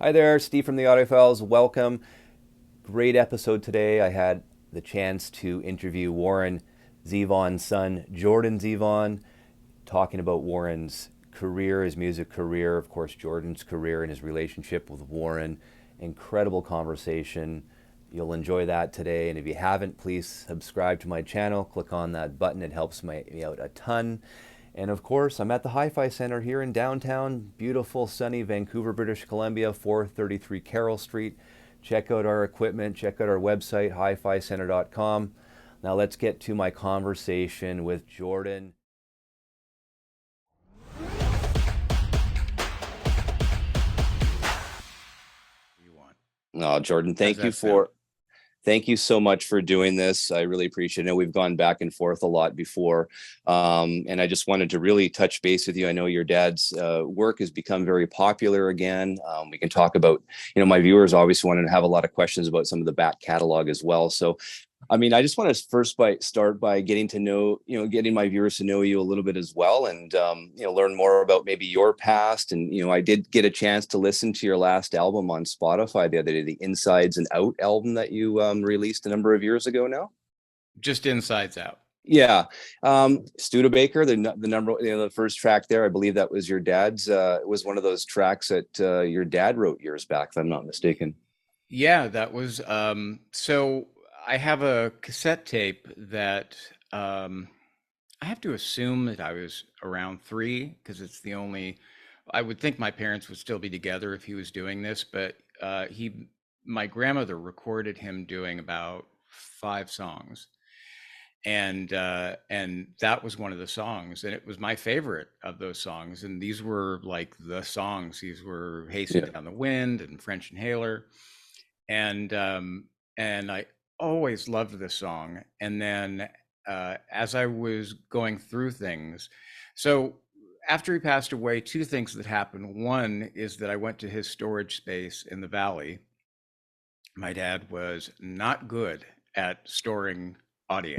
Hi there, Steve from the Audiophiles. Welcome. Great episode today. I had the chance to interview Warren Zevon's son, Jordan Zevon, talking about Warren's career, his music career, of course, Jordan's career and his relationship with Warren. Incredible conversation. You'll enjoy that today. And if you haven't, please subscribe to my channel. Click on that button. It helps me out a ton. And of course, I'm at the Hi-Fi Center here in downtown, beautiful, sunny Vancouver, British Columbia, 433 Carroll Street. Check out our equipment, check out our website, hificenter.com. Now let's get to my conversation with Jordan. You want. Oh, Jordan, How's that sound? thank you so much for doing this. I really appreciate it. We've gone back and forth a lot before. And I just wanted to really touch base with you. I know your dad's work has become very popular again. We can talk about, my viewers obviously wanted to have a lot of questions about some of the back catalog as well. So, I just want to start by getting to know, getting my viewers to know you a little bit as well, and learn more about maybe your past. And I did get a chance to listen to your last album on Spotify the other day, the Insides and Out album that you released a number of years ago now. Just Insides Out. Yeah, Studebaker, the number, the first track there, I believe that was your dad's. It was one of those tracks that your dad wrote years back, if I'm not mistaken. Yeah, that was so I have a cassette tape that I have to assume that I was around 3 because it's the only I would think my parents would still be together if he was doing this, but my grandmother recorded him doing about 5 songs. And that was one of the songs, and it was my favorite of those songs. And these were like the songs. These were Hasten Yeah. Down the Wind and French Inhaler. And I always loved this song. And then as I was going through things, so after he passed away, 2 things that happened. One is that I went to his storage space in the valley. My dad was not good at storing audio.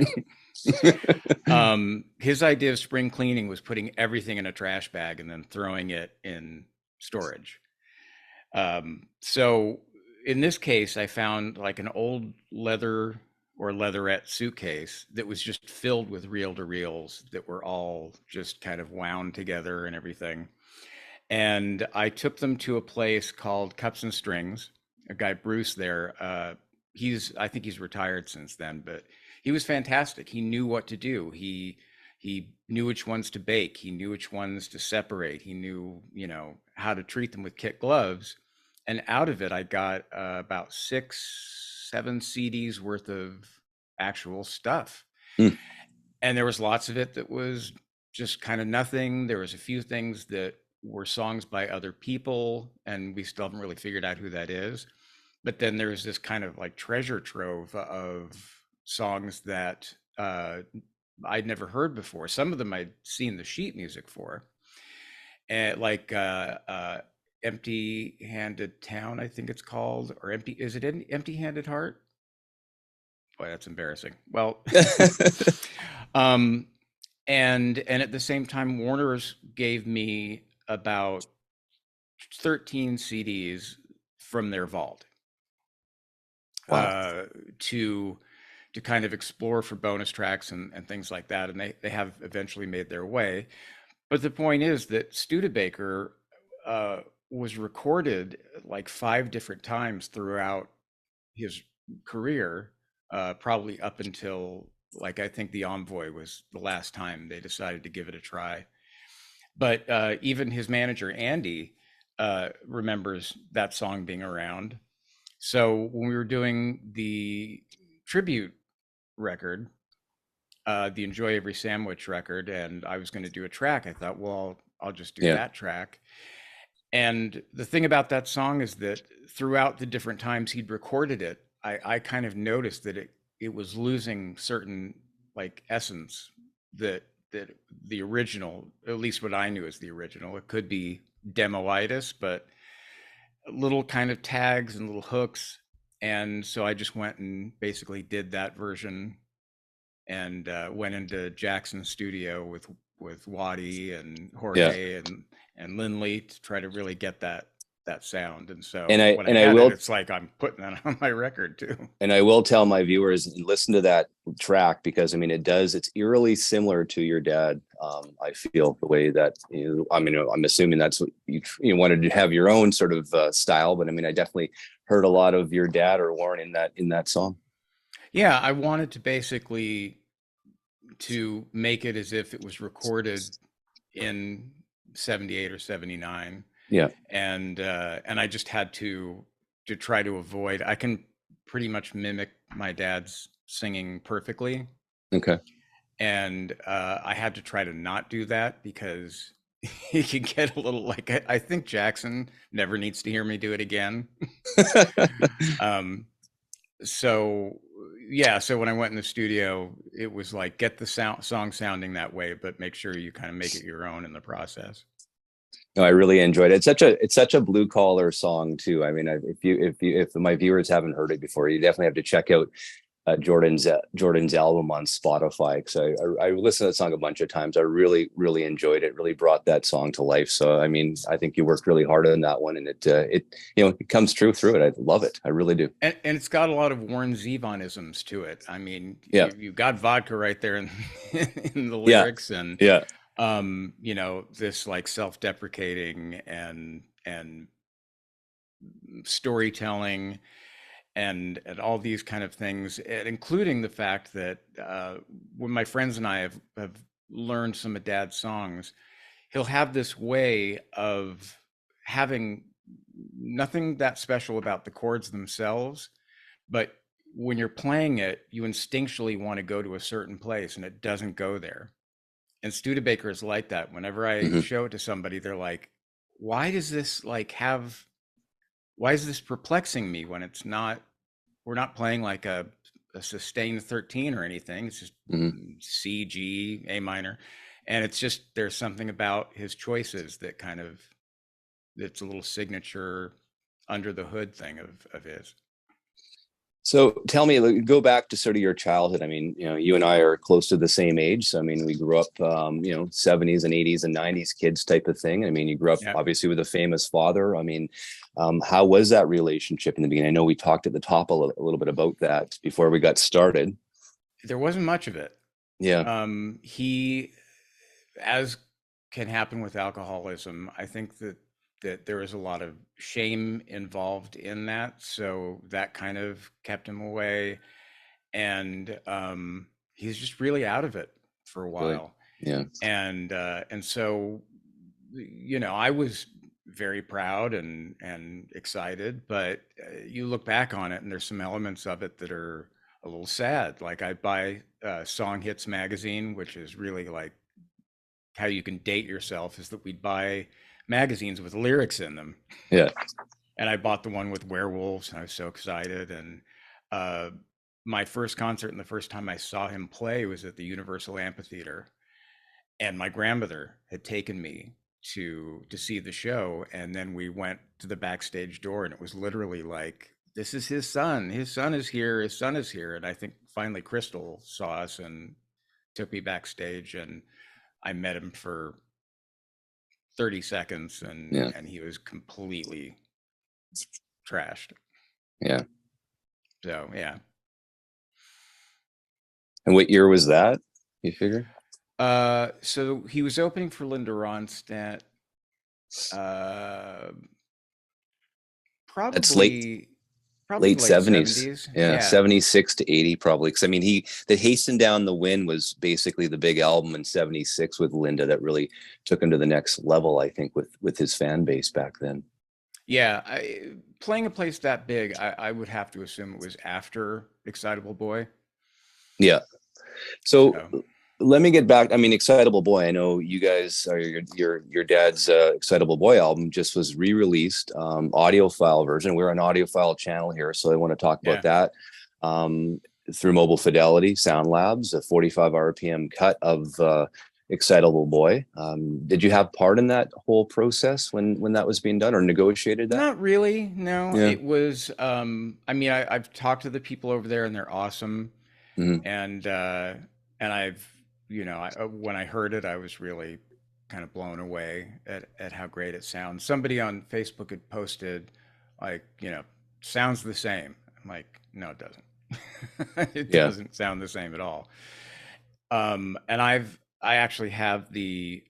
His idea of spring cleaning was putting everything in a trash bag and then throwing it in storage. So in this case, I found like an old leather or leatherette suitcase that was just filled with reel-to-reels that were all just kind of wound together and everything. And I took them to a place called Cups and Strings. A guy, Bruce, there. I think he's retired since then, but he was fantastic. He knew what to do. He knew which ones to bake. He knew which ones to separate. He knew, how to treat them with kit gloves. And out of it, I got about 6, 7 CDs worth of actual stuff. Mm. And there was lots of it that was just kind of nothing. There was a few things that were songs by other people, and we still haven't really figured out who that is. But then there's this kind of like treasure trove of songs that I'd never heard before. Some of them I'd seen the sheet music for, and like Empty Handed Town, I think it's called, or is it Empty Handed Heart? Boy, that's embarrassing. Well, um, and at the same time, Warner's gave me about 13 CDs from their vault. Wow. To kind of explore for bonus tracks and things like that, and they have eventually made their way. But the point is that Studebaker was recorded like 5 different times throughout his career, probably up until like I think the Envoy was the last time they decided to give it a try. But even his manager Andy remembers that song being around. So when we were doing the tribute record, the Enjoy Every Sandwich record, and I was going to do a track, I thought, well, I'll just do Yeah. that track. And the thing about that song is that throughout the different times he'd recorded it, I kind of noticed that it was losing certain like essence that the original, at least what I knew as the original, it could be demoitis, but little kind of tags and little hooks. And so I just went and basically did that version, and went into Jackson's studio with Waddy and Yeah. Jorge and Lindley to try to really get that that sound. And And so I when I and I had it, will it's like I'm putting that on my record too. and I will tell my viewers, listen to that track, because I mean it's eerily similar to your dad. I feel the way that I mean, I'm assuming that's what you wanted to have your own sort of style, but I mean I definitely heard a lot of your dad or Warren in that song. Yeah, I wanted to basically to make it as if it was recorded in 78 or 79. Yeah. And I just had to try to avoid. I can pretty much mimic my dad's singing perfectly, Okay. and I had to try to not do that because he could get a little like I think Jackson never needs to hear me do it again. Um, so yeah, so when I went in the studio, it was like get the song sounding that way, but make sure you kind of make it your own in the process. No, I really enjoyed it. It's such a blue collar song too. I mean, if my viewers haven't heard it before, you definitely have to check out Jordan's album on Spotify, because I listened to that song a bunch of times. I really enjoyed it. Really brought that song to life. So I mean, I think you worked really hard on that one, and it comes true through it. I love it. I really do. And it's got a lot of Warren Zevonisms to it. I mean, Yeah. you got vodka right there in in the Yeah. lyrics, and Yeah. this like self-deprecating and storytelling and all these kind of things, and including the fact that when my friends and I have learned some of Dad's songs, he'll have this way of having nothing that special about the chords themselves, but when you're playing it, you instinctually want to go to a certain place and it doesn't go there. And Studebaker is like that. Whenever I Hmm. show it to somebody, they're like, why does this like have, why is this perplexing me when it's not, we're not playing like a sustained 13 or anything. It's just Hmm. C, G, A minor. And it's just, there's something about his choices that kind of, it's a little signature under the hood thing of his. So tell me, go back to sort of your childhood. I mean, you and I are close to the same age. So, I mean, we grew up, 70s and 80s and 90s kids type of thing. I mean, you grew up Yeah. obviously with a famous father. I mean, how was that relationship in the beginning? I know we talked at the top a little bit about that before we got started. There wasn't much of it. Yeah. He, as can happen with alcoholism, I think that there was a lot of shame involved in that, so that kind of kept him away, and he's just really out of it for a Really? while, Yeah. and so I was very proud and excited, but you look back on it, and there's some elements of it that are a little sad. Like I buy Song Hits magazine, which is really like how you can date yourself, is that we'd buy magazines with lyrics in them. Yeah. And I bought the one with werewolves, and I was so excited. And uh, my first concert and the first time I saw him play was at the Universal Amphitheater. And my grandmother had taken me to see the show. And then we went to the backstage door, and it was literally like, this is his son. His son is here. His son is here. And I think finally Crystal saw us and took me backstage, and I met him for 30 seconds, Yeah. and he was completely trashed. Yeah. So yeah. And what year was that? You figure? So he was opening for Linda Ronstadt, uh That's probably late late 70s. 70s. Yeah, Yeah. 76 to 80 probably. Because I mean, the Hasten Down the Wind was basically the big album in 76 with Linda that really took him to the next level, I think, with his fan base back then. Yeah, playing a place that big, I would have to assume it was after Excitable Boy. Yeah. So So let me get back. I mean, Excitable Boy. I know you guys are your dad's Excitable Boy album just was re-released, audiophile version. We're an audiophile channel here, so I want to talk about yeah. that. Through Mobile Fidelity Sound Labs, a 45 RPM cut of Excitable Boy. Did you have part in that whole process when that was being done, or negotiated that? Not really. No, Yeah. it was I mean, I've talked to the people over there, and they're awesome. Hmm. And I've, when I heard it, I was really kind of blown away at how great it sounds. Somebody on Facebook had posted, like, sounds the same. I'm like, no, it doesn't. It Yeah. doesn't sound the same at all. And I actually have the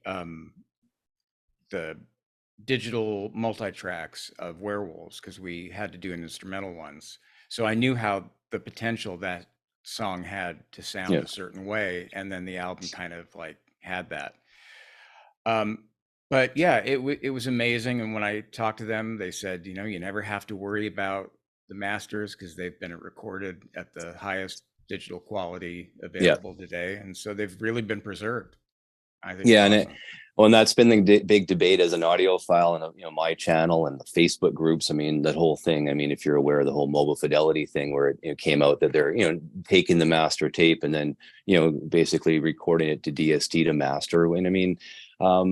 digital multi-tracks of Werewolves because we had to do an instrumental ones. So I knew how the potential that song had to sound Yeah. a certain way, and then the album kind of like had that. Um, but yeah, it was amazing. And when I talked to them, they said, you never have to worry about the masters because they've been recorded at the highest digital quality Yeah. available today, and so they've really been preserved. I think it's Yeah, awesome. well, and that's been the big debate as an audiophile and my channel and the Facebook groups. I mean, that whole thing. I mean, if you're aware of the whole mobile fidelity thing, where it came out that they're taking the master tape and then basically recording it to DST to master. And I mean,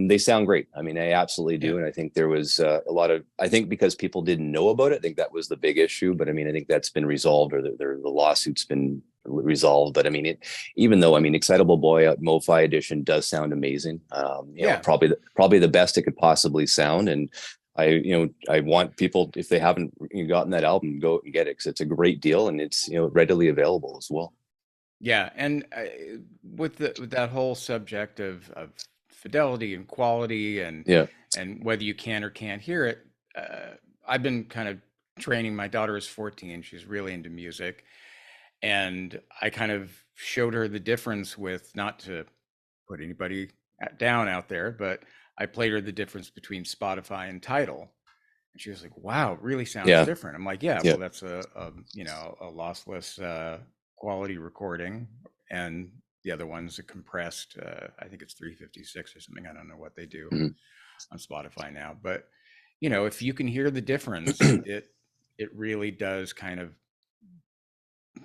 they sound great. I mean, they absolutely do. Yeah. And I think there was a lot of, I think because people didn't know about it, I think that was the big issue. But I mean, I think that's been resolved, or the lawsuit's been resolved. But I mean, even though, I mean, Excitable Boy MoFi edition does sound amazing. Yeah. Probably the best it could possibly sound. And I want people, if they haven't gotten that album, go and get it, because it's a great deal and it's readily available as well. Yeah, and with that whole subject of fidelity and quality Yeah. and whether you can or can't hear it, I've been kind of training. My daughter is 14; she's really into music, and I kind of showed her the difference with, not to put anybody down out there, but I played her the difference between Spotify and Tidal, and she was like, "Wow, it really sounds Yeah. different." I'm like, "Yeah, Yeah. well, that's a lossless quality recording, and the other one's a compressed. I think it's 356 or something. I don't know what they do Mhm. on Spotify now, but if you can hear the difference, it really does kind of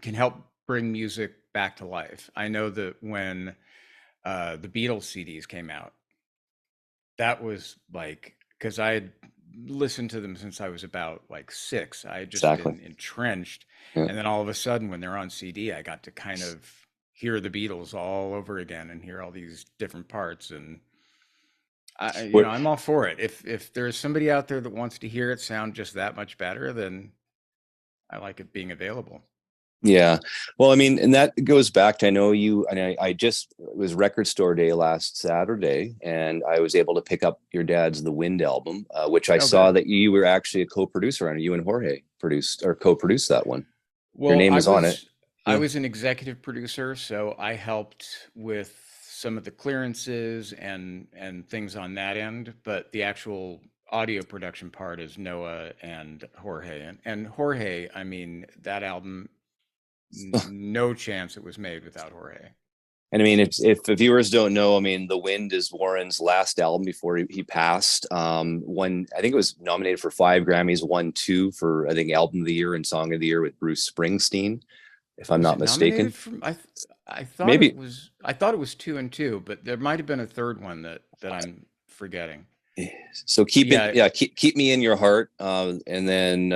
can help bring music back to life. I know that when the Beatles CDs came out, that was like, because I had listened to them since I was about like 6. I had just Exactly. been entrenched. Yeah. And then all of a sudden, when they're on CD, I got to kind of hear the Beatles all over again and hear all these different parts. And What I'm all for it. If there's somebody out there that wants to hear it sound just that much better, then I like it being available. Yeah. Well, I mean, and that goes back to, I know you, and I just, it was record store day last Saturday, and I was able to pick up your dad's The Wind album, which I Oh, saw good. that you were actually a co-producer on it. You and Jorge produced or co-produced that one. Your Well, name was on it. I Yeah. was an executive producer, so I helped with some of the clearances and things on that end, but the actual audio production part is Noah and Jorge. And Jorge, I mean, that album, no chance it was made without Jorge. And I mean, if the viewers don't know, I mean, The Wind is Warren's last album before he passed. I think it was nominated for 5 Grammys, won 2 for, I think, Album of the Year and Song of the Year with Bruce Springsteen, if I'm Was not it nominated mistaken. for? I thought it Maybe. was. I thought it was 2 and 2, but there might have been a third one that I'm forgetting. So Yeah. keep me in your heart, and then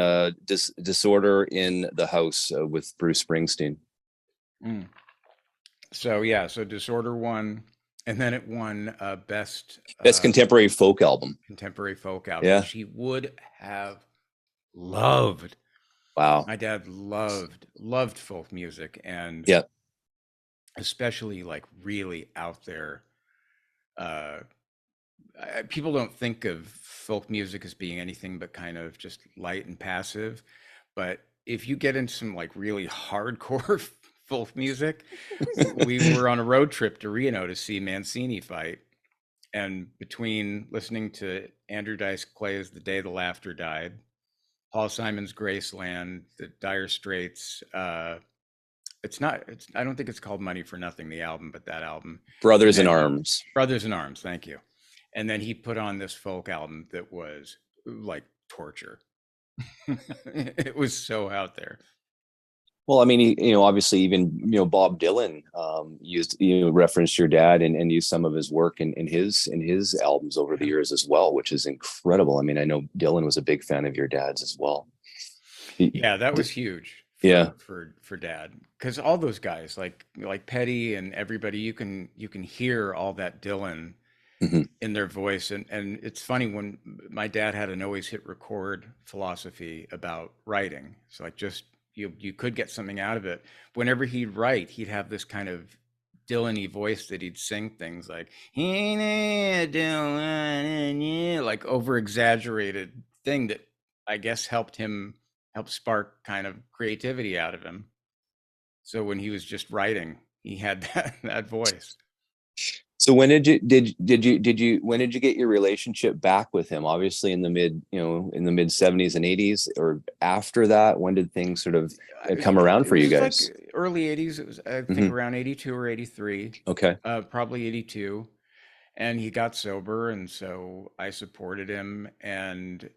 Disorder in the House with Bruce Springsteen. Mm. So yeah, so Disorder won, and then it won best That's contemporary folk album. contemporary folk album, Yeah. which he would have loved. Wow. My dad loved folk music, and Yeah. especially like really out there. Uh, People don't think of folk music as being anything but kind of just light and passive, but if you get into some like really hardcore folk music, we were on a road trip to Reno to see Mancini fight, and between listening to Andrew Dice Clay's "The Day the Laughter Died," Paul Simon's "Graceland," the Dire Straits, I don't think it's called "Money for Nothing," the album, but that album, and Brothers in then Arms. "Brothers in Arms," thank you. And then he put on this folk album that was like torture. It was so out there. Well, I mean, obviously, even Bob Dylan used referenced your dad and used some of his work in his albums over the Yeah. years as well, which is incredible. I mean, I know Dylan was a big fan of your dad's as well. Yeah, that was huge Yeah. for dad, because all those guys like Petty and everybody, you can hear all that Dylan Hmm. in their voice. And it's funny, when my dad had an always hit record philosophy about writing. So like, just you could get something out of it. Whenever he'd write, he'd have this kind of Dylan-y voice that he'd sing things like Dylan, like over exaggerated thing that I guess help spark kind of creativity out of him. So when he was just writing, he had that voice. So when did you when did you get your relationship back with him? Obviously in the mid 70s and 80s, or after that, when did things sort of come around It for you was like guys? early 80s. It was, I think, Hmm. around 82 or 83, Okay. probably 82. And he got sober, and so I supported him. And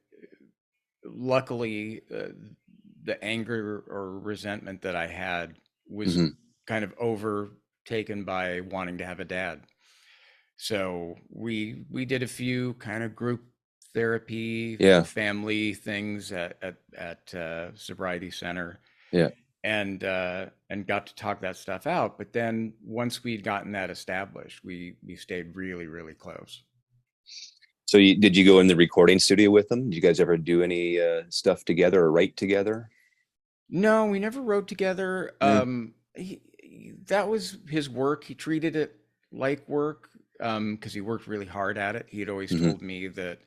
luckily, the anger or resentment that I had was Hmm. kind of overtaken by wanting to have a dad. So we did a few kind of group therapy, Yeah. family things at sobriety center, Yeah. and got to talk that stuff out. But then once we'd gotten that established, we stayed really, really close. So did you go in the recording studio with him? Did you guys ever do any stuff together or write together? No, we never wrote together. Yeah. That was his work. He treated it like work, because he worked really hard at it. He had always Hmm. told me that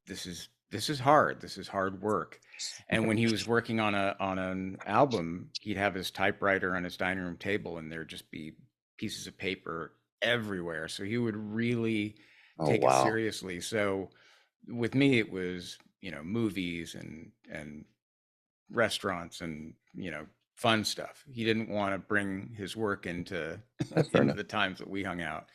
this is hard. This is hard work. And when he was working on an album, he'd have his typewriter on his dining room table, and there'd just be pieces of paper everywhere. So he would really Oh, take it wow. seriously. So with me, it was, movies and restaurants and, fun stuff. He didn't want to bring his work into Fair into enough. the times that we hung out.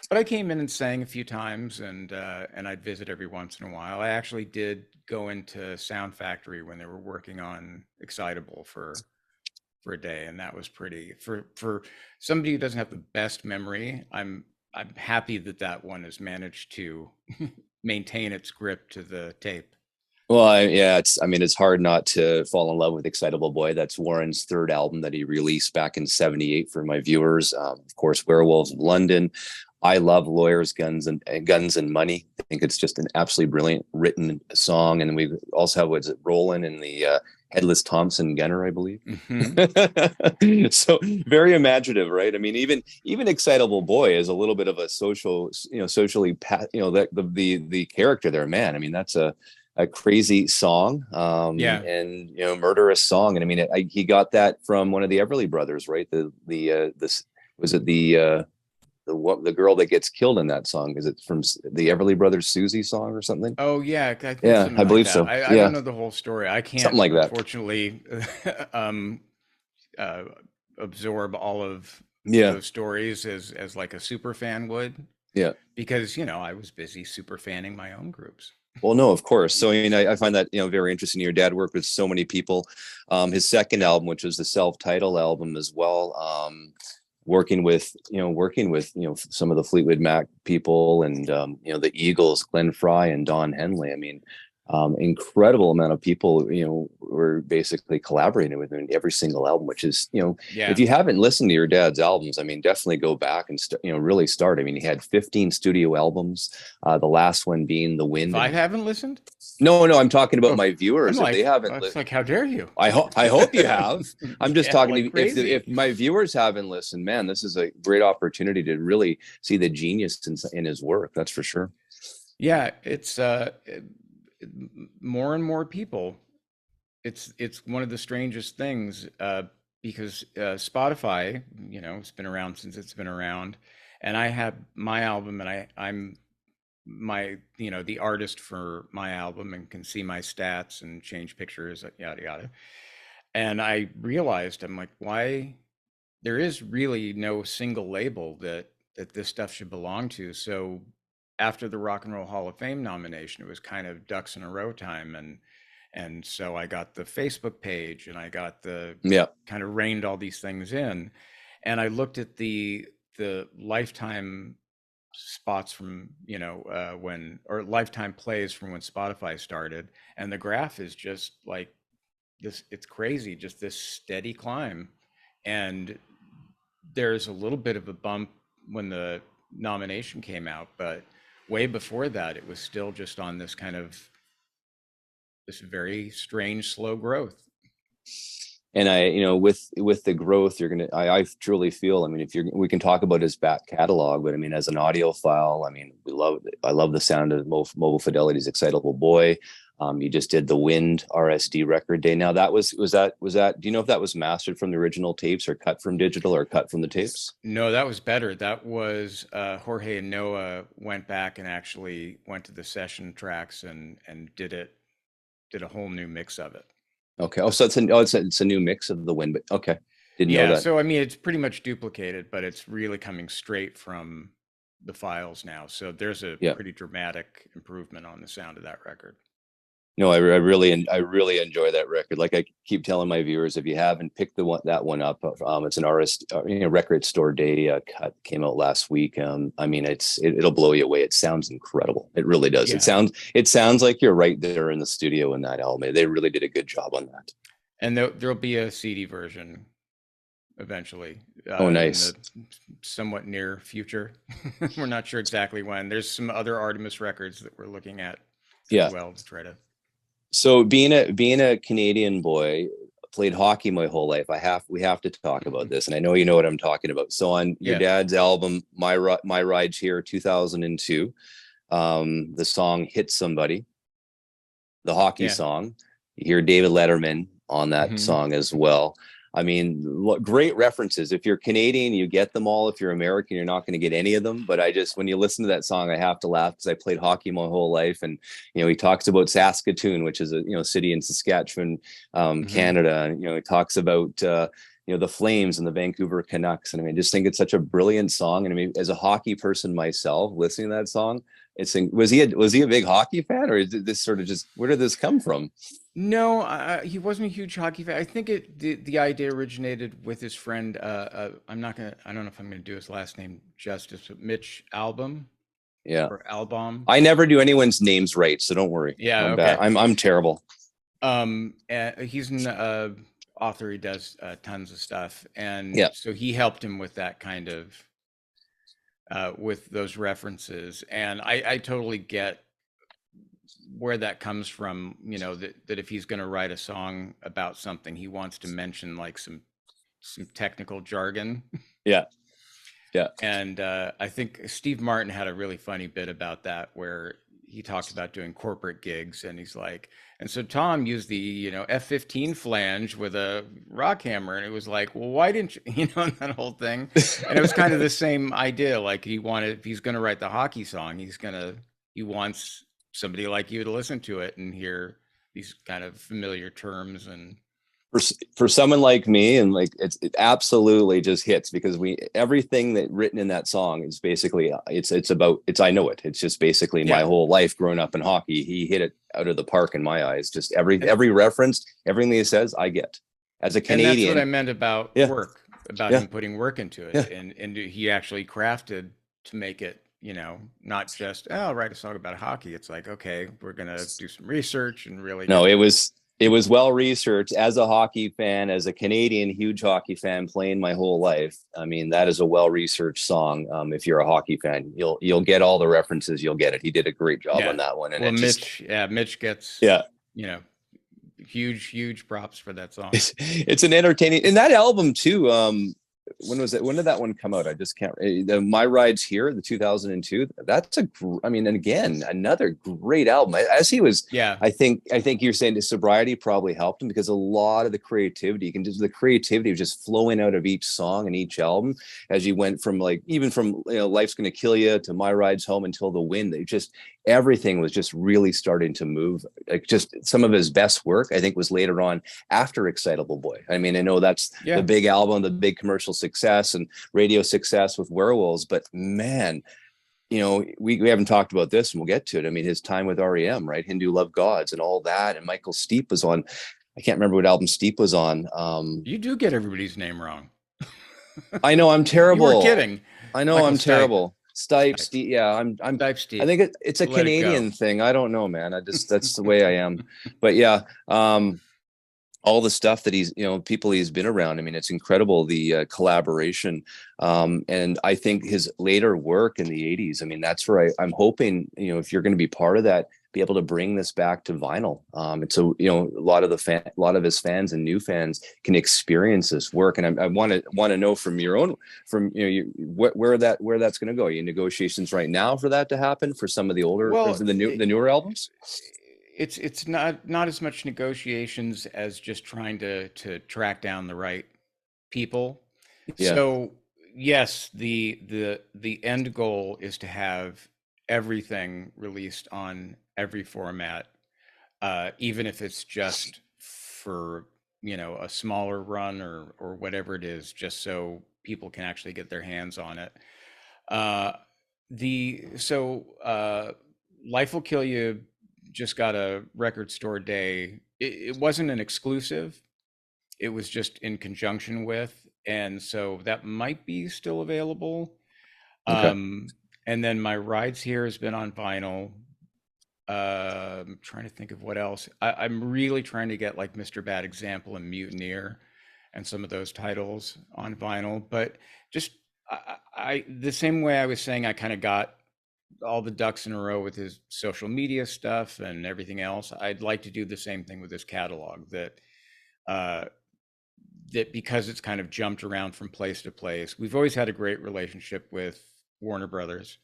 But I came in and sang a few times, and I'd visit every once in a while. I actually did go into Sound Factory when they were working on Excitable for a day, and that was pretty, for somebody who doesn't have the best memory. I'm happy that that one has managed to maintain its grip to the tape. Well, yeah, I mean, it's hard not to fall in love with Excitable Boy. That's Warren's third album that he released back in '78 for my viewers. Of course, Werewolves of London. I love Lawyers, Guns and Money. I think it's just an absolutely brilliant written song. And we also have, what's it, Roland and the Headless Thompson Gunner, I believe. Hmm. So very imaginative, right? I mean, even Excitable Boy is a little bit of a socially, the character there, man. I mean, that's a crazy song, Yeah. and murderous song. And I mean, he got that from one of the Everly Brothers, right? This was it the girl that gets killed in that song? Is it from the Everly Brothers Susie song or something? Oh yeah, I think Yeah, something I like believe that. so. I don't Yeah, know the whole story. I can't, something like that. unfortunately, um, uh, absorb all of Yeah, those stories as like a super fan would, yeah. because I was busy super fanning my own groups. Well, no, of course. So, I mean, I find that, very interesting. Your dad worked with so many people. His second album, which was the self-titled album as well, working with some of the Fleetwood Mac people and, the Eagles, Glenn Fry and Don Henley. I mean, incredible amount of people, were basically collaborating with him in every single album, which is, if Yeah. you haven't listened to your dad's albums, I mean, definitely go back and, really start. I mean, he had 15 studio albums, the last one being The If Wind. I And haven't listened, no, no, I'm talking about oh, my I'm viewers. If they like, haven't, it's like, how dare you? I hope you have. I'm just Yeah, talking like to, if crazy. my viewers haven't listened, man, this is a great opportunity to really see the genius in his work. That's for sure. Yeah, it's more and more people. It's one of the strangest things, because Spotify, it's been around since it's been around, and I have my album, and I'm my the artist for my album, and can see my stats and change pictures, yada yada. And I realized, I'm like, why there is really no single label that this stuff should belong to. So after the Rock and Roll Hall of Fame nomination, it was kind of ducks in a row time, and so I got the Facebook page, and I got the Yeah. kind of reined all these things in, and I looked at the lifetime spots from, when, or lifetime plays from when Spotify started, and the graph is just like this. It's crazy, just this steady climb. And there's a little bit of a bump when the nomination came out, but way before that, it was still just on this kind of this very strange, slow growth. And I, with the growth, I truly feel, I mean, we can talk about his back catalog, but I mean, as an audiophile, I mean, I love the sound of Mobile Fidelity's Excitable Boy. You just did the Wind RSD record day. Now was that, do you know if that was mastered from the original tapes or cut from digital or cut from the tapes? No, that was better. That was Jorge and Noah went back and actually went to the session tracks and did a whole new mix of it. Okay. Oh, so it's a new mix of the Wind, but okay. Didn't know Yeah, that. so I mean, it's pretty much duplicated, but it's really coming straight from the files now. So there's a Yeah. pretty dramatic improvement on the sound of that record. No, I really enjoy that record. Like I keep telling my viewers, if you haven't picked that one up, it's an artist, record store day cut, came out last week. I mean, it'll blow you away. It sounds incredible. It really does. Yeah. It sounds like you're right there in the studio in that album. They really did a good job on that. And there'll be a CD version eventually. Oh, nice. In the somewhat near future. We're not sure exactly when. There's some other Artemis records that we're looking at as well to try to. So being a Canadian boy, played hockey my whole life. We have to talk about this, and I know you know what I'm talking about. So on your dad's album, My Rides Here, 2002, the song "Hit Somebody," the hockey song. You hear David Letterman on that song as well. I mean, great references. If you're Canadian, you get them all. If you're American, you're not going to get any of them. But when you listen to that song, I have to laugh because I played hockey my whole life. And, he talks about Saskatoon, which is a, city in Saskatchewan, Canada. And, he talks about, the Flames and the Vancouver Canucks. And I mean, I just think it's such a brilliant song. And I mean, as a hockey person myself, listening to that song, was he a big hockey fan, or is this sort of just, where did this come from? No, he wasn't a huge hockey fan. I think the idea originated with his friend. I don't know if I'm gonna do his last name justice, but Mitch Albom. Yeah. Or Albom. I never do anyone's names right, so don't worry. Yeah. I'm okay. bad. I'm terrible. He's an author. He does tons of stuff, and so he helped him with that kind of with those references, and I totally get where that comes from, that if he's going to write a song about something, he wants to mention like some technical jargon. Yeah. And I think Steve Martin had a really funny bit about that, where he talked about doing corporate gigs, and he's like, and so Tom used the F15 flange with a rock hammer, and it was like, well, why didn't you, that whole thing. And it was kind of the same idea. Like if he's going to write the hockey song, he wants somebody like you to listen to it and hear these kind of familiar terms. And for someone like me, and like it absolutely just hits, because everything that written in that song is basically I know it. It's just basically my whole life growing up in hockey. He hit it out of the park in my eyes. Just every reference, everything he says, I get. As a Canadian, and that's what I meant about work, about him putting work into it, and he actually crafted to make it, not just, I'll write a song about hockey. It's like, okay, we're gonna do some research and really. No, it was well researched. As a hockey fan, as a Canadian huge hockey fan playing my whole life, I mean, that is a well researched song. If you're a hockey fan, you'll get all the references. You'll get it. He did a great job on that one. And Mitch gets huge props for that song. It's an entertaining, and that album too. When was it? When did that one come out? I just can't. My Rides Here, the 2002. That's and again, another great album. As he was, I think you're saying the sobriety probably helped him, because a lot of the creativity, was just flowing out of each song and each album as you went from Life's Gonna Kill You to My Rides Home until The Wind. Everything was just really starting to move. Like, just some of his best work, I think, was later on after Excitable Boy. I mean, I know that's the big album, the big commercial success and radio success with Werewolves, but man, we haven't talked about this, and we'll get to it. I mean, his time with REM, right? Hindu Love Gods and all that. And Michael Stipe was on, I can't remember what album Stipe was on. You do get everybody's name wrong. I know, I'm terrible. You were kidding. I know, Michael I'm terrible. Stipe. Yeah, I'm Stipe. I think it's a Canadian thing. I don't know, man. That's the way I am. But yeah, all the stuff that he's, people he's been around. I mean, it's incredible, the collaboration. And I think his later work in the 80s, I mean, that's where I'm hoping, if you're going to be part of that, be able to bring this back to vinyl. And so, a lot of a lot of his fans and new fans can experience this work. And I want to know from your own, where that's going to go. Are you in negotiations right now for that to happen for some of the older, or Well, the newer albums? it's not as much negotiations as just trying to track down the right people. Yeah. So yes, the end goal is to have everything released on every format, even if it's just for a smaller run or whatever it is, just so people can actually get their hands on it. Uh, the so Life Will Kill You just got a record store day. It wasn't an exclusive. It was just in conjunction with, and so that might be still available. Okay. And then My Rides Here has been on vinyl. I'm trying to think of what else. I'm really trying to get like Mr. Bad Example and Mutineer and some of those titles on vinyl. But just the same way I was saying, I kind of got all the ducks in a row with his social media stuff and everything else. I'd like to do the same thing with his catalog. Uh, that because it's kind of jumped around from place to place. We've always had a great relationship with Warner Brothers,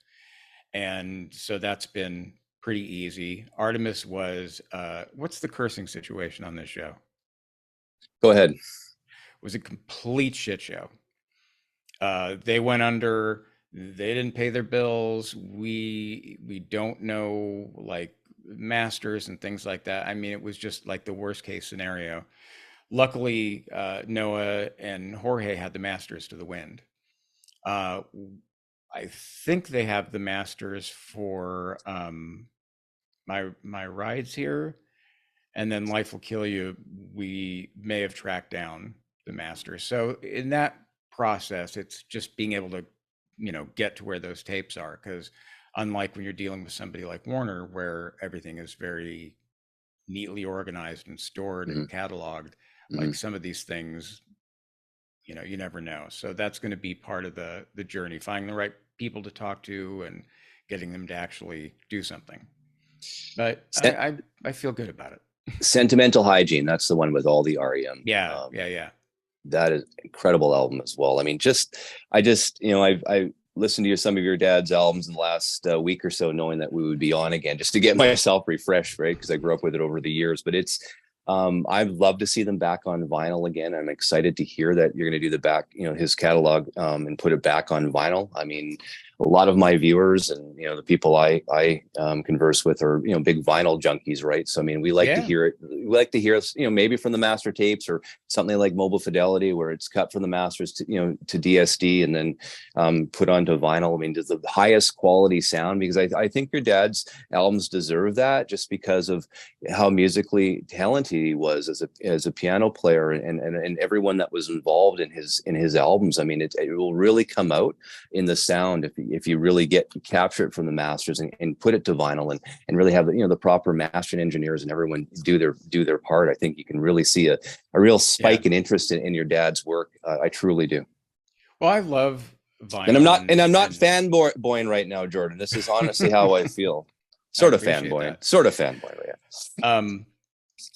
and so that's been pretty easy. Artemis was what's the cursing situation on this show? Go ahead. Was a complete shit show. They went under. They didn't pay their bills. We don't know like masters and things like that. I mean, it was just like the worst case scenario. Luckily, Noah and Jorge had the masters to the wind. Uh, I think they have the masters for my rides here, and then Life Will Kill You. We may have tracked down the masters. So in that process, it's just being able to, get to where those tapes are. Because unlike when you're dealing with somebody like Warner, where everything is very neatly organized and stored Mm-hmm. and cataloged, Mm-hmm. like some of these things, you never know. So that's going to be part of the journey, finding the right people to talk to and getting them to actually do something. But I feel good about it. Sentimental Hygiene. That's the one with all the REM. Yeah, yeah, yeah. That is an incredible album as well. I mean, I listened to some of your dad's albums in the last week or so, knowing that we would be on again, just to get myself refreshed, right? Because I grew up with it over the years. But I'd love to see them back on vinyl again. I'm excited to hear that you're going to do his catalog, and put it back on vinyl. I mean, a lot of my viewers and the people I converse with are big vinyl junkies, right? So I mean, we like to Yeah. hear it. We like to hear maybe from the master tapes or something like Mobile Fidelity, where it's cut from the masters to DSD and then put onto vinyl. I mean, does the highest quality sound? Because I think your dad's albums deserve that, just because of how musically talented he was as a piano player, and everyone that was involved in his albums. I mean, it will really come out in the sound if you really capture it from the masters and put it to vinyl and really have the proper mastering engineers and everyone do their part. I think you can really see a real spike in interest in your dad's work. I truly do. Well, I love And I'm vinyl not and fanboying right now, Jordan. This is honestly how I feel. I Sort of appreciate fanboying. that. Sort of fanboy. Yeah.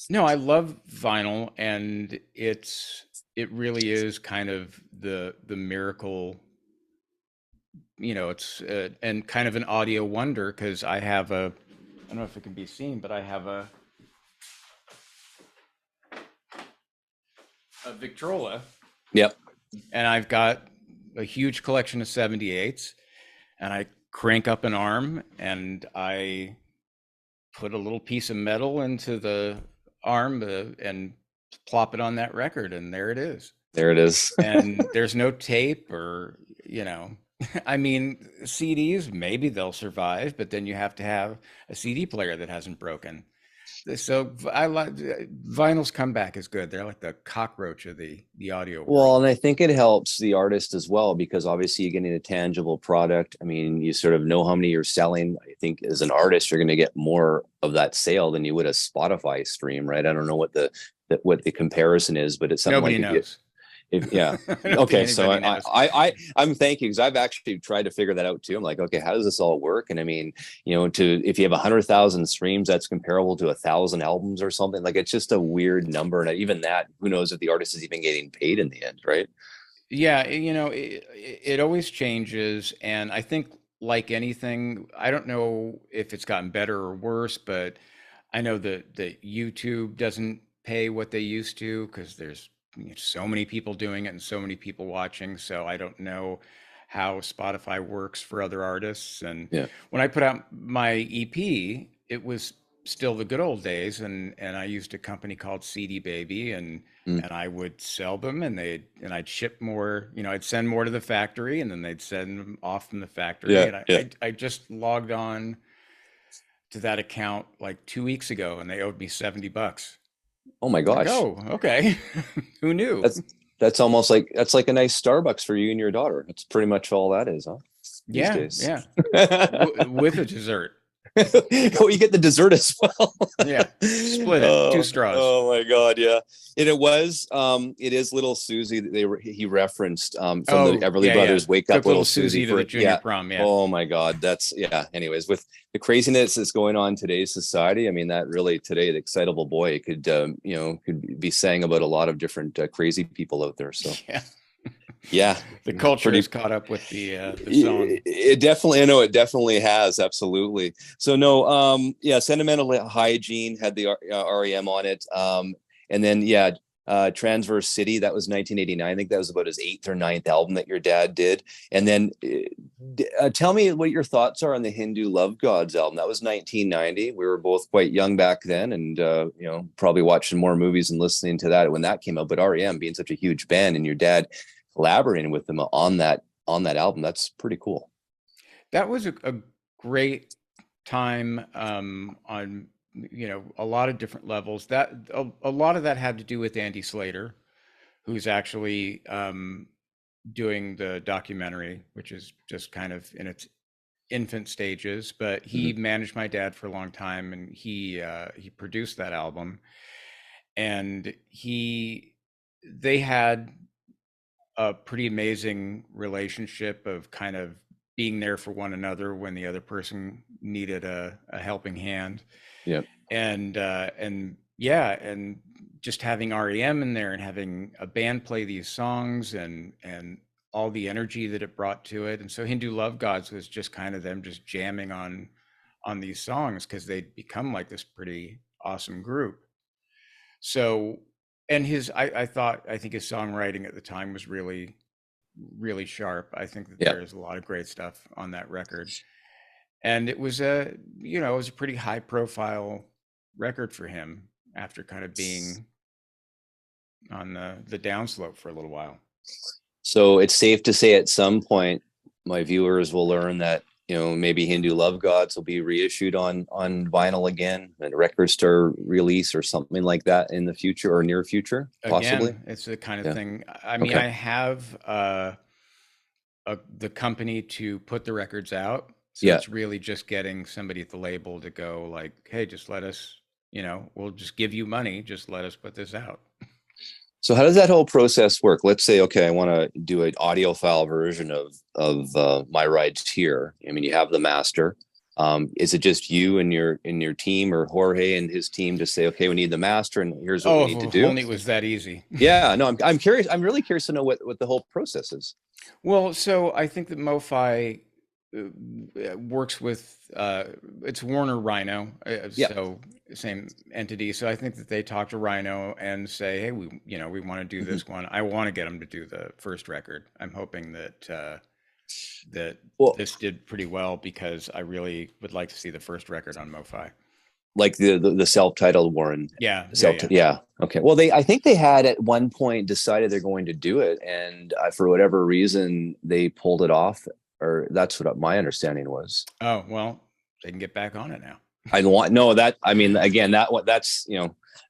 No, I love vinyl, and it really is kind of the miracle. It's and kind of an audio wonder, because I don't know if it can be seen, but I have a Victrola. Yep. And I've got a huge collection of 78s, and I crank up an arm and I put a little piece of metal into the arm, and plop it on that record, and there it is. There it is. And there's no tape or, I mean, CDs, maybe they'll survive, but then you have to have a CD player that hasn't broken. So I like vinyl's comeback is good. They're like the cockroach of the audio Well, world. and I think it helps the artist as well because obviously you're getting a tangible product. I mean, you sort of know how many you're selling. I think as an artist, you're going to get more of that sale than you would a Spotify stream, right? I don't know what the comparison is, but it's something Nobody like knows. if yeah. I don't think Okay, so anybody knows. I'm thanking because I've actually tried to figure that out too. I'm like, okay, how does this all work? And I mean, to if you have 100,000 streams, that's comparable to 1,000 albums or something. Like it's just a weird number, and even that, who knows if the artist is even getting paid in the end, right? Yeah, it always changes, and I think like anything, I don't know if it's gotten better or worse, but I know that YouTube doesn't pay what they used to because there's so many people doing it and so many people watching. So I don't know how Spotify works for other artists. And Yeah. when I put out my EP, it was still the good old days, and I used a company called CD Baby, Mm. and I would sell them, and I'd ship more. I'd send more to the factory, and then they'd send them off from the factory, Yeah. and Yeah. I just logged on to that account like 2 weeks ago, and they owed me $70. Oh my I'm like, gosh. oh, okay. Who knew? That's almost like that's like a nice Starbucks for you and your daughter. That's pretty much all that is, huh? These Yeah, days. yeah. With a dessert. Oh, you get the dessert as well. Yeah, split it, two Oh, straws. oh my God, yeah. And it is little Susie that he referenced from the Oh, Everly yeah, yeah. Brothers. Wake up, Took little little Susie Susie to the for junior yeah. prom. Yeah, Oh my God, that's yeah. Anyways, with the craziness that's going on in today's society, I mean, that really today, the excitable boy could be saying about a lot of different crazy people out there. So yeah. yeah, The culture pretty has caught up with the song. it definitely, I know it definitely has, absolutely. So no, yeah, Sentimental Hygiene had the REM on it, and then yeah, Transverse City, that was 1989. I think that was about his eighth or ninth album that your dad did. And then tell me what your thoughts are on the Hindu Love Gods album. That was 1990. We were both quite young back then, and probably watching more movies and listening to that when that came out. But REM being such a huge band, and your dad collaborating with them on that album. That's pretty cool. That was a great time on a lot of different levels. That a lot of that had to do with Andy Slater, who's actually doing the documentary, which is just kind of in its infant stages. But he Mhm. managed my dad for a long time, and he produced that album, and they had a pretty amazing relationship of kind of being there for one another when the other person needed a helping hand. Yeah. And yeah, and just having REM in there and having a band play these songs and all the energy that it brought to it. And so Hindu Love Gods was just kind of them just jamming on these songs because they'd become like this pretty awesome group. So, and I think his songwriting at the time was really, really sharp. I think that Yeah. there's a lot of great stuff on that record. And it was a pretty high profile record for him after kind of being on the downslope for a little while. So it's safe to say at some point my viewers will learn that maybe Hindu Love Gods will be reissued on vinyl again, and a record store release or something like that in the future or near future, possibly. Again, it's the kind of Yeah. thing. I mean, Okay. I have the company to put the records out. So Yeah. it's really just getting somebody at the label to go like, hey, just let us, we'll just give you money. Just let us put this out. So how does that whole process work? Let's say, okay, I want to do an audiophile version of My Rides Here. I mean, you have the master. Is it just you and your team, or Jorge and his team, to say, okay, we need the master, and here's what we Oh, need to if do? only it was that easy. Yeah, no, I'm curious. I'm really curious to know what the whole process is. Well, so I think that MoFi works with it's Warner Rhino, Yeah. so same entity. So I think that they talk to Rhino and say, hey, we want to do Mhm. this one. I want to get them to do the first record. I'm hoping that Well, this did pretty well because I really would like to see the first record on MoFi. like the self-titled Warren. Yeah, yeah, Self, yeah. yeah. Okay. Well, I think they had at one point decided they're going to do it, and for whatever reason they pulled it off, or that's what my understanding was. Oh, well, they can get back on it now. I want no that. I mean, again, that's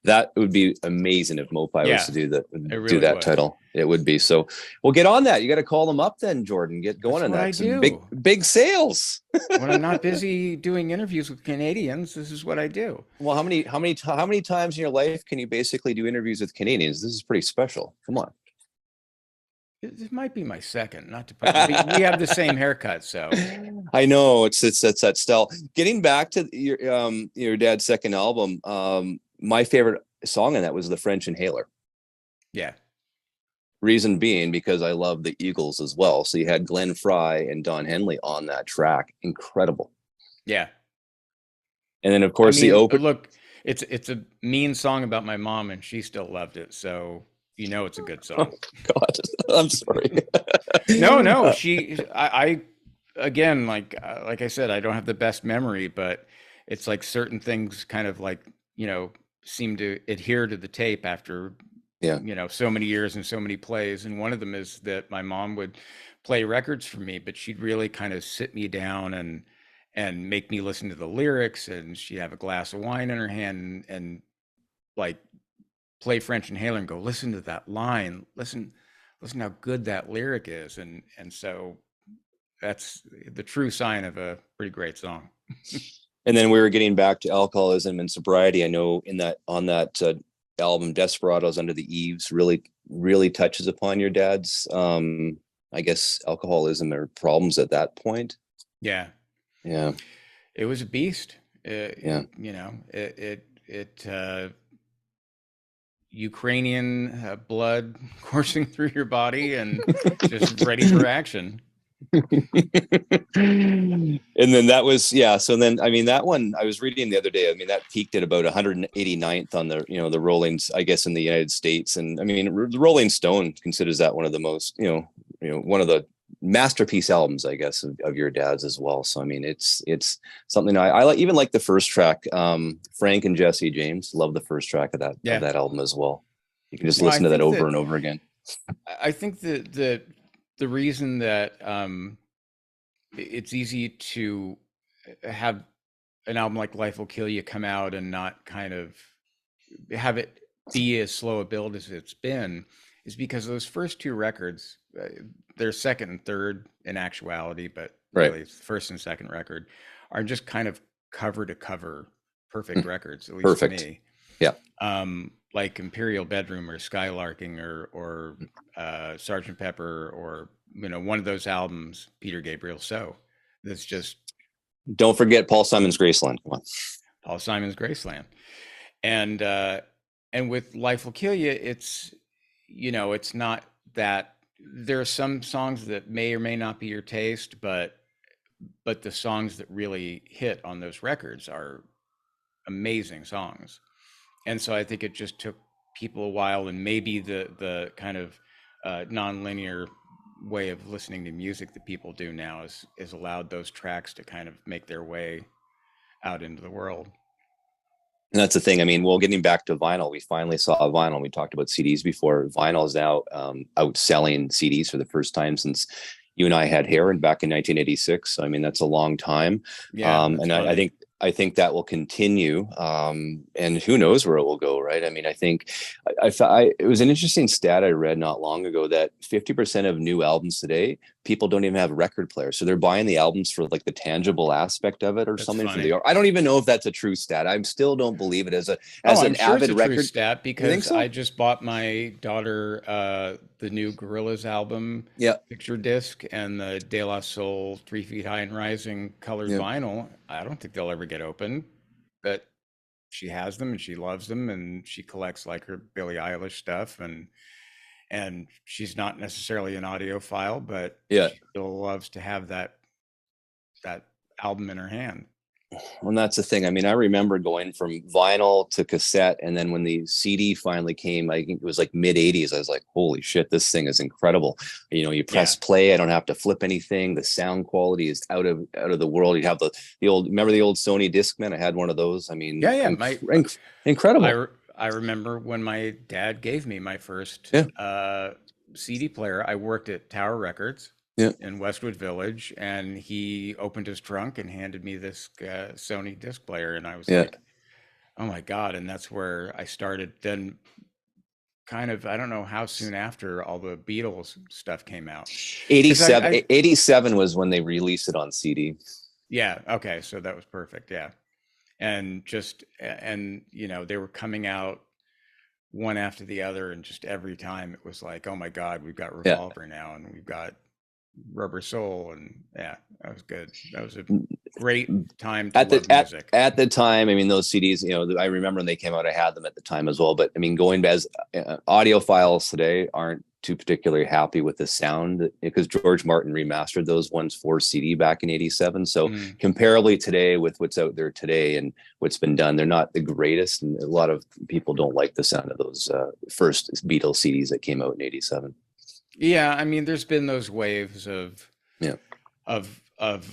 that would be amazing if MoFi was Yeah, to do that, it do really that would. title. It would be so. Well, get on that. You got to call them up then, Jordan. Get going That's on what that. I 'Cause big do. big sales. When I'm not busy doing interviews with Canadians, this is what I do. Well, how many times in your life can you basically do interviews with Canadians? This is pretty special. Come on. This might be my second, not to put you, but we have the same haircut, so I know it's that style. Getting back to your dad's second album, my favorite song on that was the French Inhaler. yeah, Reason being because I love the Eagles as well. So you had Glenn Fry and Don Henley on that track. Incredible. yeah. And then of I course the mean, open. look, it's a mean song about my mom, and she still loved it, so you know it's a good Oh song. God, I'm sorry. No, no, I again, like I said, I don't have the best memory, but it's like certain things kind of like, seem to adhere to the tape after, Yeah. so many years and so many plays. And one of them is that my mom would play records for me, but she'd really kind of sit me down and make me listen to the lyrics, and she'd have a glass of wine in her hand and like play French Inhaler and go, listen to that line, listen how good that lyric is. And so that's the true sign of a pretty great song. And then we were getting back to alcoholism and sobriety. I know in that on that album, Desperados Under the Eaves really touches upon your dad's, I guess, alcoholism or problems at that point. Yeah, Yeah, it was a beast. yeah. Ukrainian blood coursing through your body and just ready for action. And then that was, yeah. So then, I mean, that one I was reading the other day. I mean, that peaked at about 189th on the, the Rollings, I guess, in the United States. And I mean, the Rolling Stone considers that one of the most, one of the masterpiece albums, I guess, of your dad's as well. So I mean, it's something I like. Even like the first track, Frank and Jesse James. Love the first track of Yeah. that album as well. You can just Well, I listen to that think over and over again. I think that the reason that it's easy to have an album like Life Will Kill You come out and not kind of have it be as slow a build as it's been is because those first two records, they're second and third in actuality, but Right. really it's the first and second record, are just kind of cover to cover perfect records, at least Perfect. to me. Yeah. Like Imperial Bedroom or Skylarking or Sergeant Pepper or one of those albums, Peter Gabriel. So that's just Don't forget Paul Simon's Graceland. Come on. Paul Simon's Graceland. And with Life Will Kill You, it's it's not that there are some songs that may or may not be your taste, but the songs that really hit on those records are amazing songs. And so I think it just took people a while, and maybe the kind of non-linear way of listening to music that people do now is allowed those tracks to kind of make their way out into the world. And that's the thing. I mean, well, getting back to vinyl, we finally saw vinyl. We talked about CDs before. Vinyl is now outselling CDs for the first time since you and I had hair and back in 1986. So, I mean, that's a long time. Yeah, and I think that will continue. And who knows where it will go, right? I mean, I think it was an interesting stat I read not long ago that 50% of new albums today, people don't even have record players. So they're buying the albums for like the tangible aspect of it or that's something funny. for the art. I don't even know if that's a true stat. I still don't believe it as an sure avid it's a record true stat because so? I just bought my daughter the new Gorillaz album Yeah. picture disc and the De La Soul 3 Feet High and Rising colored Yeah. vinyl. I don't think they'll ever get open, but she has them and she loves them and she collects like her Billie Eilish stuff and she's not necessarily an audiophile, but Yeah. she still loves to have that album in her hand. Well, that's the thing. I mean, I remember going from vinyl to cassette, and then when the CD finally came, I think it was like mid '80s. I was like, "Holy shit, this thing is incredible!" You press play, I don't have to flip anything. The sound quality is out of the world. You have the old, remember the old Sony Discman? I had one of those. I mean, incredible. I remember when my dad gave me my first CD player. I worked at Tower Records. Yeah. in Westwood Village, and he opened his trunk and handed me this Sony disc player, and I was Yeah. like, "Oh my God!" And that's where I started. Then, kind of, I don't know how soon after all the Beatles stuff came out, because 87, 87 was when they released it on CD. yeah, okay, so that was perfect, yeah, and just and they were coming out one after the other, and just every time it was like, oh my God, we've got Yeah. Revolver now, and we've got Rubber Soul, and yeah, that was good. That was a great time to at the love music. at the time, I mean, those CDs, I remember when they came out, I had them at the time as well. But I mean, going as audiophiles today aren't too particularly happy with the sound, because George Martin remastered those ones for CD back in '87. So Mm. comparably today with what's out there today and what's been done, they're not the greatest, and a lot of people don't like the sound of those first Beatles CDs that came out in '87. Yeah, I mean, there's been those waves Yeah. of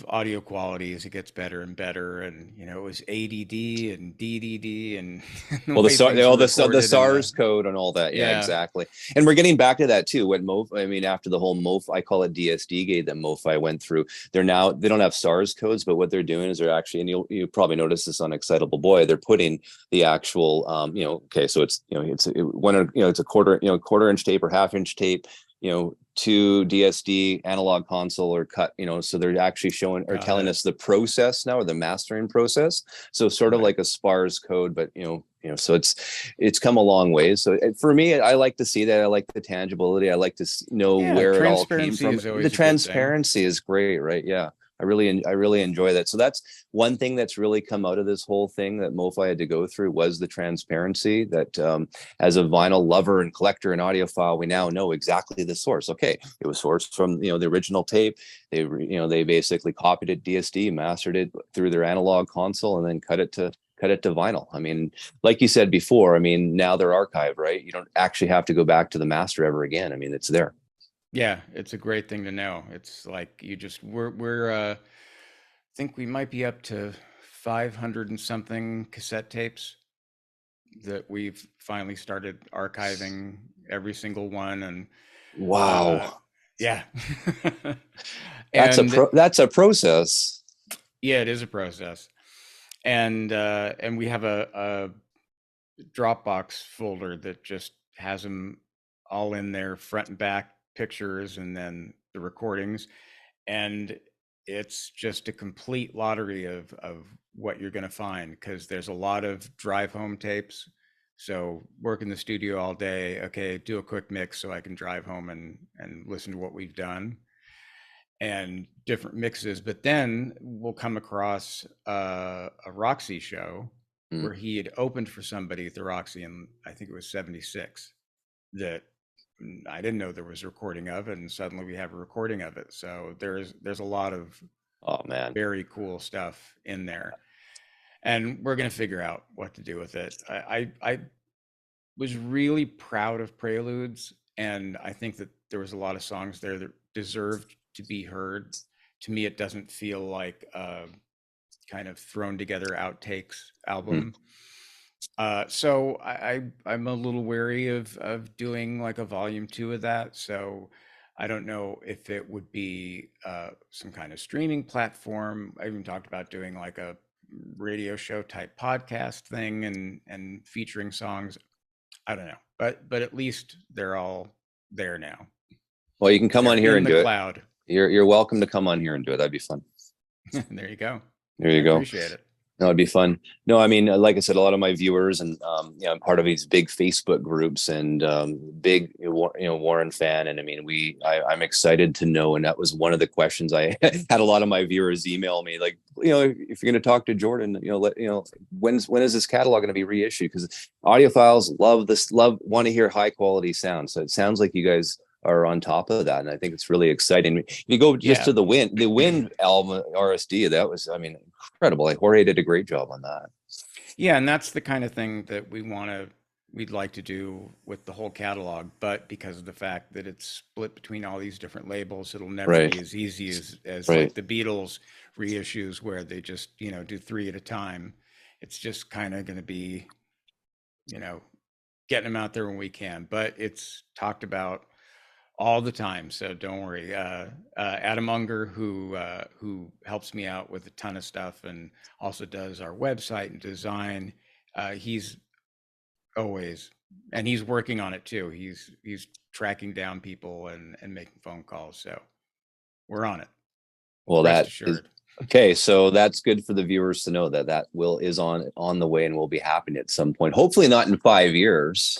audio quality as it gets better and better, and it was ADD and DDD, and the Well, way things were the recorded, and SARS code and all that. Yeah, yeah, exactly. And we're getting back to that too. I mean, after the whole I call it DSD gate that MoFi went through, they don't have SARS codes, but what they're doing is they're actually, and you probably noticed this on Excitable Boy, they're putting the actual, okay, so it's, it's a quarter inch tape or half inch tape, to DSD analog console or cut, so they're actually showing or got telling it. us the process now, or the mastering process. So sort of Right. like a SPARS code, but so it's come a long way. So for me, I like to see that. I like the tangibility. I like to know Yeah, where it all came transparency from. is The always a good thing. transparency is great, right? Yeah. I really enjoy that. So that's one thing that's really come out of this whole thing that MoFi had to go through, was the transparency that, as a vinyl lover and collector and audiophile, we now know exactly the source. Okay, it was sourced from the original tape. They basically copied it DSD, mastered it through their analog console, and then cut it to vinyl. I mean, like you said before, I mean, now they're archived, right? You don't actually have to go back to the master ever again. I mean, it's there. Yeah, it's a great thing to know. It's like you just we're think we might be up to 500 and something cassette tapes that we've finally started archiving, every single one, and uh Wow. yeah. And That's a process. yeah, it is a process. And we have a Dropbox folder that just has them all in there, front and back pictures, and then the recordings. And it's just a complete lottery of what you're going to find, because there's a lot of drive home tapes. So work in the studio all day, okay, do a quick mix so I can drive home and listen to what we've done, and different mixes. But then we'll come across a Roxy show Mm. where he had opened for somebody at the Roxy, and I think it was '76, that I didn't know there was a recording of, and suddenly we have a recording of it. So there's a lot of Oh man. very cool stuff in there, and we're gonna figure out what to do with it. I was really proud of Preludes, and I think that there was a lot of songs there that deserved to be heard. To me, it doesn't feel like a kind of thrown together outtakes Mm. album. So I'm a little wary of doing like a volume 2 of that. So I don't know if it would be some kind of streaming platform. I even talked about doing like a radio show type podcast thing, and featuring songs. I don't know, but at least they're all there now. Well, you can come They're on here in and the do it. cloud. You're welcome to come on here and do it. That'd be fun. There you go. There I you go. appreciate it. No, it'd be fun. No, I mean, like I said, a lot of my viewers, and I'm part of these big Facebook groups, and big, Warren fan. And I mean, I'm excited to know. And that was one of the questions I had a lot of my viewers email me, like, if you're going to talk to Jordan, when is this catalog going to be reissued? Because audiophiles want to hear high quality sound. So it sounds like you guys are on top of that, and I think it's really exciting. If you go just Yeah. to the Wind album, RSD, that was, I mean, incredible. Like, Jorge did a great job on that. Yeah, and that's the kind of thing that we'd like to do with the whole catalog, but because of the fact that it's split between all these different labels, it'll never Right, be as easy as right. like the Beatles reissues, where they just, do 3 at a time. It's just kind of going to be, you know, getting them out there when we can, but it's talked about all the time. So don't worry. Adam Unger, who helps me out with a ton of stuff and also does our website and design. He's always, and he's working on it too. He's tracking down people and making phone calls. So we're on it. Well, Rest that is assured. okay. So that's good for the viewers to know that that will is on the way and will be happening at some point. Hopefully not in 5 years.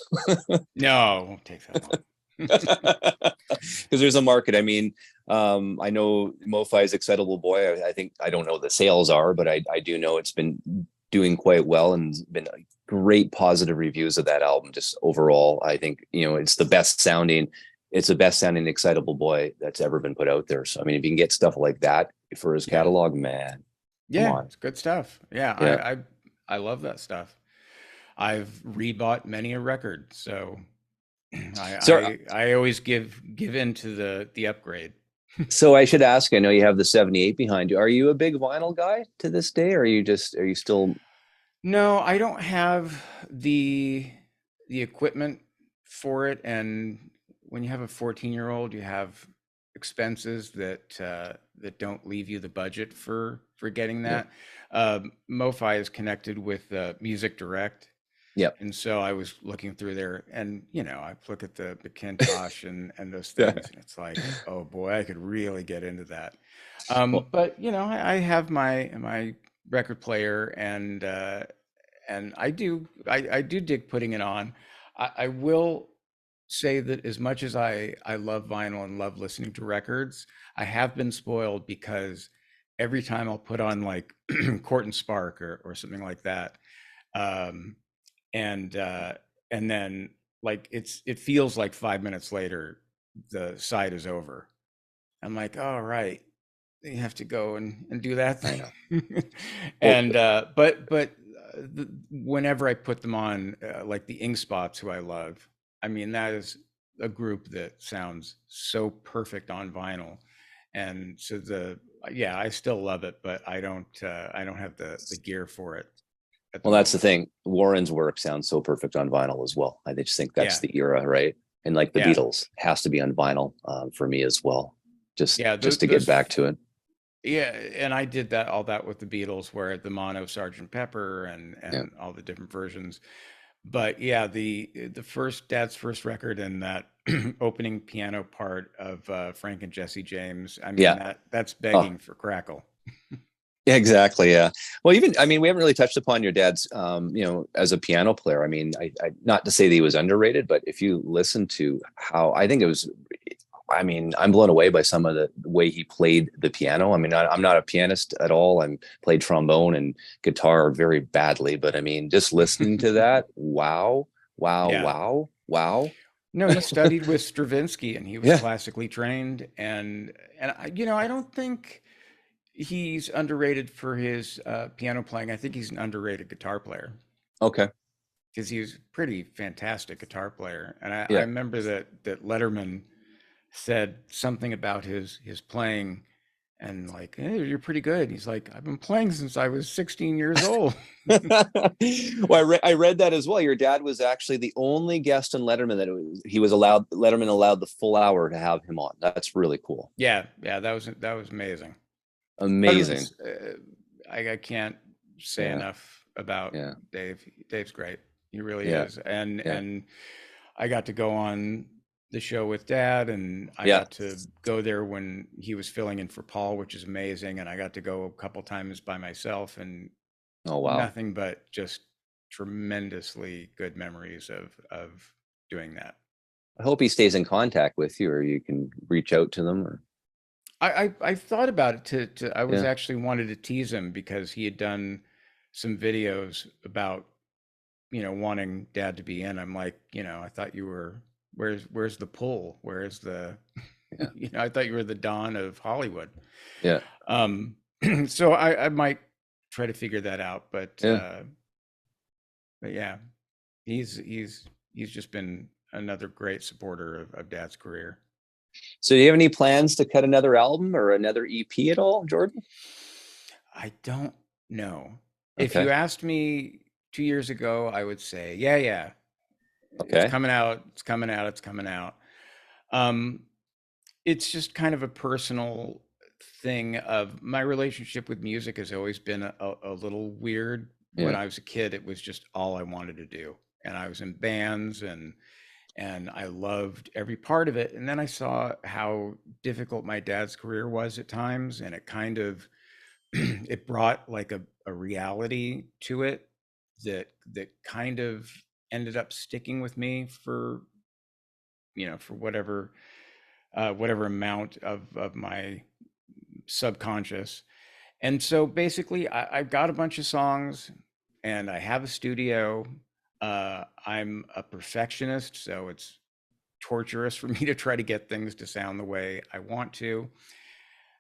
No, it won't take that long. Because there's a market. I mean, I know MoFi's Excitable Boy. I think I don't know what the sales are, but I do know it's been doing quite well and been great positive reviews of that album. Just overall, I think it's the best sounding. It's the best sounding Excitable Boy that's ever been put out there. So I mean, if you can get stuff like that for his Yeah. catalog, man, come Yeah, on. it's good stuff. Yeah, Yeah. I love that stuff. I've rebought many a record, so So I always give in to the upgrade. so I should ask, I know you have the 78 behind you. Are you a big vinyl guy to this day? Or are you still No, I don't have the equipment for it, and when you have a 14-year-old, you have expenses that don't leave you the budget for getting yeah. that. MoFi is connected with Music Direct. Yep. And so I was looking through there, and I look at the Macintosh and those Yeah. things, and it's like, oh boy, I could really get into that. Well, But I have my record player, and I do dig putting it on. I will say that as much as I love vinyl and love listening to records, I have been spoiled because every time I'll put on like Court and Spark or something like that. Um, and and then like it feels like 5 minutes later the side is over. I'm like, all right, you have to go and do that I thing. know. Well, And whenever I put them on, like the Ink Spots, who I love, I mean, that is a group that sounds so perfect on vinyl. And so yeah, I still love it, but I don't have the gear for it at the well, that's the moment. thing. Warren's work sounds so perfect on vinyl as well. I just think that's Yeah. the era, right? And like the Yeah. Beatles has to be on vinyl for me as well. Yeah, Just to get back to it. yeah, and I did all that with the Beatles, where the mono Sergeant Pepper Yeah. and all the different versions. But yeah, the first Dad's first record and that opening piano part of Frank and Jesse James, I mean Yeah. that's Oh, begging for crackle. exactly. Yeah. Well, even I mean, we haven't really touched upon your dad's, as a piano player. I mean, I not to say that he was underrated, but if you listen to how I think it was, I mean, I'm blown away by some of the way he played the piano. I mean, I'm not a pianist at all. I'm played trombone and guitar very badly, but I mean, just listening to that, wow, wow, Yeah. wow, wow. No, he studied with Stravinsky and he was Yeah. classically trained, and I don't think he's underrated for his piano playing. I think he's an underrated guitar player, Okay. because he was a pretty fantastic guitar player. And I Yeah. remember that Letterman said something about his playing, and like, hey, you're pretty good. He's like, I've been playing since I was 16 years old. Well, I read that as well. Your dad was actually the only guest on Letterman that he was allowed. Letterman allowed the full hour to have him on. That's really cool. Yeah, yeah, that was amazing. Amazing. Letterman's, I can't say Yeah. enough about Yeah. Dave. Dave's great. He really Yeah. is. And Yeah. I got to go on the show with Dad, and I Yeah. got to go there when he was filling in for Paul, which is amazing. And I got to go a couple times by myself, and Oh, wow. nothing but just tremendously good memories of doing that. I hope he stays in contact with you, or you can reach out to them. Or I thought about it I was yeah. actually wanted to tease him because he had done some videos about wanting Dad to be in. I'm like, I thought you were, where's the pull? Where's the, Yeah. I thought you were the Don of Hollywood. Yeah. Um, so I might try to figure that out, Yeah. but yeah, he's just been another great supporter of Dad's career. So, do you have any plans to cut another album or another EP at all, Jordan? I don't know. If Okay. you asked me 2 years ago, I would say, yeah, yeah, it's Okay. coming out, it's coming out, it's coming out. Um, it's just kind of a personal thing of my relationship with music has always been a little weird. When Yeah. I was a kid, it was just all I wanted to do. And I was in bands and I loved every part of it. And then I saw how difficult my dad's career was at times, and it kind of it brought like a reality to it that kind of ended up sticking with me for for whatever amount of my subconscious. And so basically I've got a bunch of songs and I have a studio. I'm a perfectionist, so it's torturous for me to try to get things to sound the way I want to.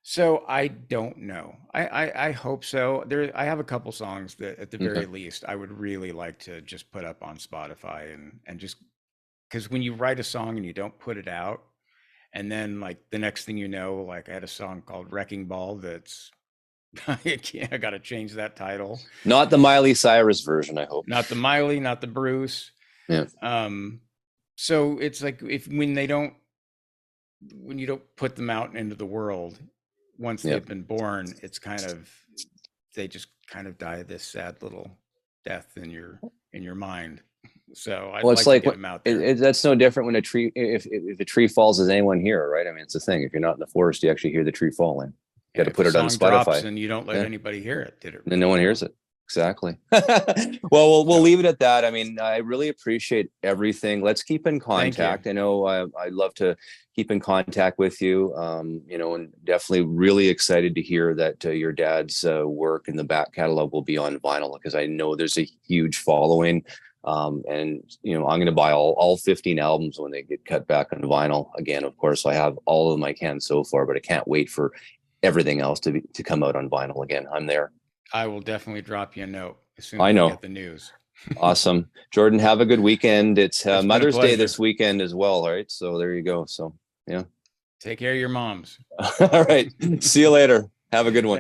So I don't know. I hope so. I have a couple songs that at the Okay. very least I would really like to just put up on Spotify and just because when you write a song and you don't put it out, and then like the next thing you know, like I had a song called Wrecking Ball that's I gotta change that title. Not the Miley Cyrus version, I hope. Not the Miley, not the Bruce. Yeah. Um, so it's like if when you don't put them out into the world, once Yeah. they've been born, it's kind of they just kind of die this sad little death in your mind. So I'd Well, it's like to like get them out there. that's no different when a tree, if a tree falls, does anyone hear it, right? I mean, it's the thing. If you're not in the forest, you actually hear the tree falling. You got And to if a put it on song drops Spotify. and you don't let Yeah. anybody hear it, did it Then really no one fall? hears it. Exactly. Well, we'll So leave it at that. I mean, I really appreciate everything. Let's keep in thank you. contact. I know I love to keep in contact with you. And definitely really excited to hear that your dad's work in the back catalog will be on vinyl, because I know there's a huge following. And I'm going to buy all 15 albums when they get cut back on vinyl again. Of course, I have all of them I can so far, but I can't wait for everything else to come out on vinyl again. I'm there. I will definitely drop you a note as soon I as I get know. the news. Awesome. Jordan, have a good weekend. It's It's been a Mother's Day this pleasure. weekend as well. All right. So there you go. So, yeah. Take care of your moms. All right. See you later. Have a good one.